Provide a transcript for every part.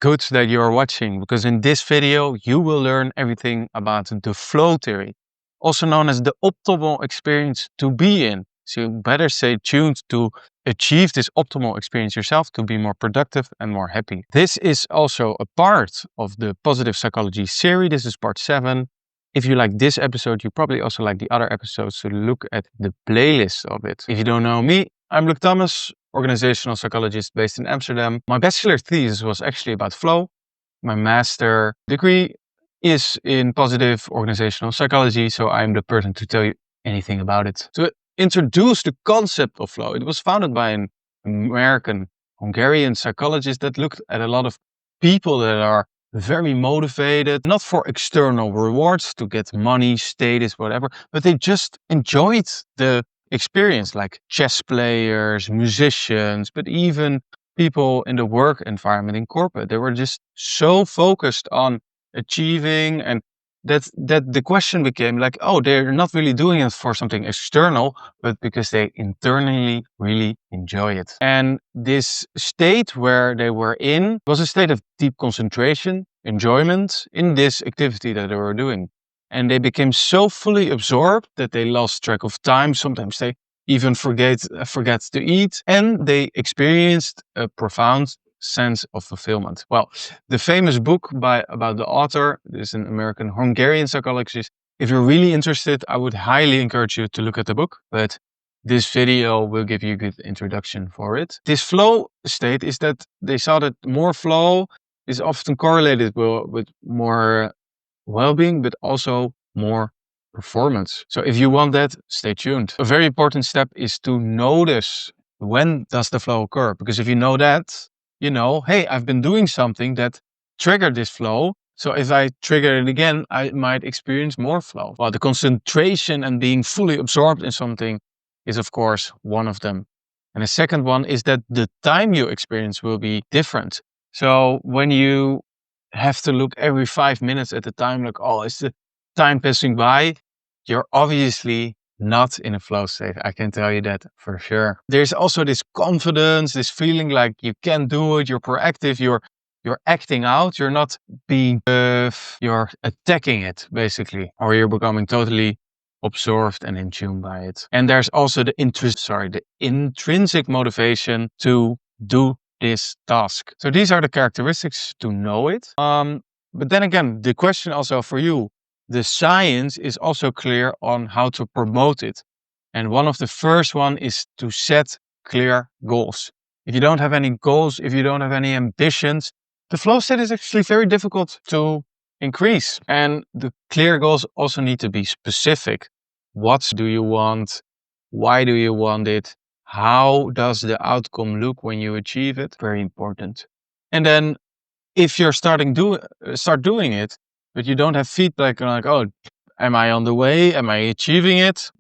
Good that you're watching, because in this video you will learn everything about the flow theory, also known as the optimal experience to be in. So you better stay tuned to achieve this optimal experience yourself, to be more productive and more happy. This is also a part of the positive psychology series. This is part 7. If you like this episode, you probably also like the other episodes, so look at the playlist of it. If you don't know me, I'm Luc Thomas, organizational psychologist based in Amsterdam. My bachelor thesis was actually about flow. My master degree is in positive organizational psychology, so I'm the person to tell you anything about it. To introduce the concept of flow, it was founded by an American Hungarian psychologist that looked at a lot of people that are very motivated, not for external rewards to get money, status, whatever, but they just enjoyed the experience, like chess players, musicians, but even people in the work environment in corporate. They were just so focused on achieving, and that the question became like, oh, they're not really doing it for something external, but because they internally really enjoy it. And this state where they were in was a state of deep concentration, enjoyment in this activity that they were doing. And they became so fully absorbed that they lost track of time. Sometimes they even forget to eat, and they experienced a profound sense of fulfillment. Well, the famous book about the author is an American Hungarian psychologist. If you're really interested, I would highly encourage you to look at the book, but this video will give you a good introduction for it. This flow state is that they saw that more flow is often correlated with more well-being, but also more performance. So if you want that, stay tuned. A very important step is to notice, when does the flow occur? Because if you know that, you know, hey, I've been doing something that triggered this flow. So if I trigger it again, I might experience more flow. Well, the concentration and being fully absorbed in something is, of course, one of them. And the second one is that the time you experience will be different. So when you have to look every 5 minutes at the time, like, oh, is the time passing by? You're obviously not in a flow state. I can tell you that for sure. There's also this confidence, this feeling like you can do it. You're proactive. You're acting out. You're not being you're attacking it, basically, or you're becoming totally absorbed and in tune by it. And there's also the intrinsic motivation to do this task. So these are the characteristics to know it. But then again, the question also for you, the science is also clear on how to promote it. And one of the first one is to set clear goals. If you don't have any goals, if you don't have any ambitions, the flow state is actually very difficult to increase. And the clear goals also need to be specific. What do you want? Why do you want it? How does the outcome look when you achieve it? Very important. And then if you're start doing it, but you don't have feedback like, oh, am I on the way? Am I achieving it?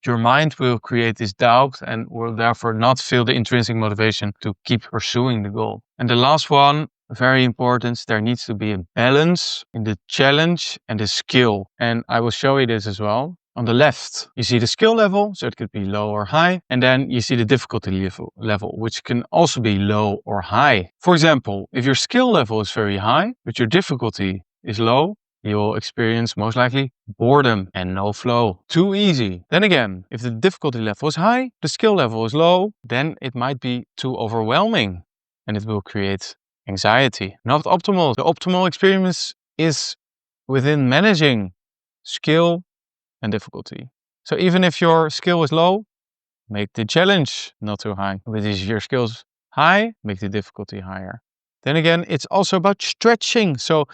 Your mind will create this doubt and will therefore not feel the intrinsic motivation to keep pursuing the goal. And the last one, very important, there needs to be a balance in the challenge and the skill. And I will show you this as well. On the left, you see the skill level, so it could be low or high. And then you see the difficulty level, which can also be low or high. For example, if your skill level is very high, but your difficulty is low, you will experience most likely boredom and no flow. Too easy. Then again, if the difficulty level is high, the skill level is low, then it might be too overwhelming and it will create anxiety. Not optimal. The optimal experience is within managing skill and difficulty. So even if your skill is low, make the challenge not too high. But if your skill is high, make the difficulty higher. Then again, it's also about stretching. So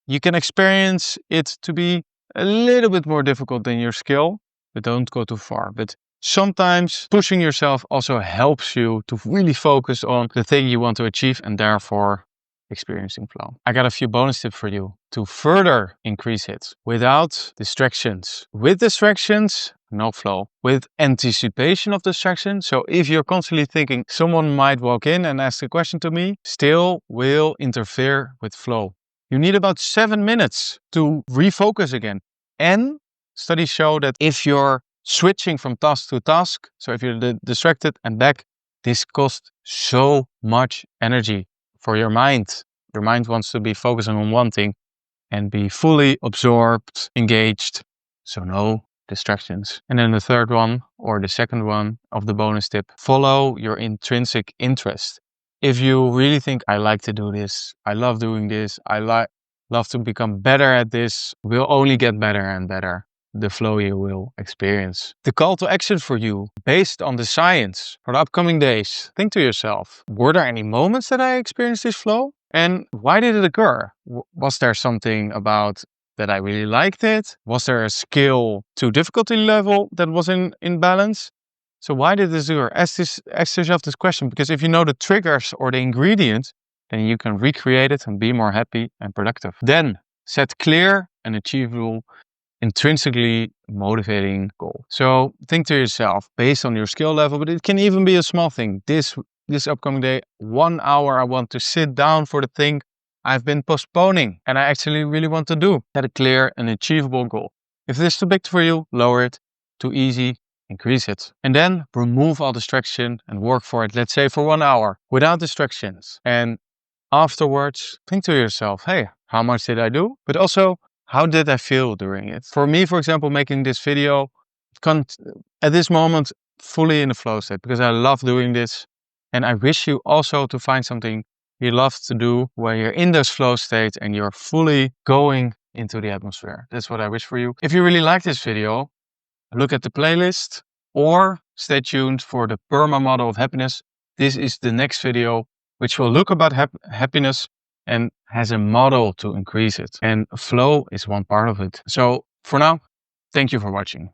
you can experience it to be a little bit more difficult than your skill, but don't go too far. But sometimes pushing yourself also helps you to really focus on the thing you want to achieve and therefore experiencing flow. I got a few bonus tips for you to further increase it without distractions. With distractions, no flow. With anticipation of distraction, so if you're constantly thinking someone might walk in and ask a question to me, still will interfere with flow. You need about 7 minutes to refocus again. And studies show that if you're switching from task to task, so if you're distracted and back, this costs so much energy for your mind. Your mind wants to be focusing on one thing and be fully absorbed, engaged. So no distractions. And then the third one, or the second one of the bonus tip, follow your intrinsic interest. If you really think, I like to do this, I love doing this, love to become better at this, will only get better and better. The flow you will experience. The call to action for you, based on the science for the upcoming days. Think to yourself, were there any moments that I experienced this flow? And why did it occur? Was there something about that I really liked it? Was there a skill to difficulty level that was in balance? So why did this occur? Ask yourself this question, because if you know the triggers or the ingredients, then you can recreate it and be more happy and productive. Then set clear and achievable, intrinsically motivating goal. So think to yourself, based on your skill level, but it can even be a small thing. This upcoming day, 1 hour, I want to sit down for the thing I've been postponing and I actually really want to do. Set a clear and achievable goal. If this is too big for you, lower it. Too easy, increase it. And then remove all distraction and work for it, let's say for 1 hour, without distractions. And afterwards, think to yourself, hey, how much did I do? But also, how did I feel during it? For me, for example, making this video, at this moment, fully in the flow state, because I love doing this. And I wish you also to find something you love to do where you're in those flow states and you're fully going into the atmosphere. That's what I wish for you. If you really like this video, look at the playlist or stay tuned for the PERMA model of happiness. This is the next video, which will look about happiness and has a model to increase it. And flow is one part of it. So for now, thank you for watching.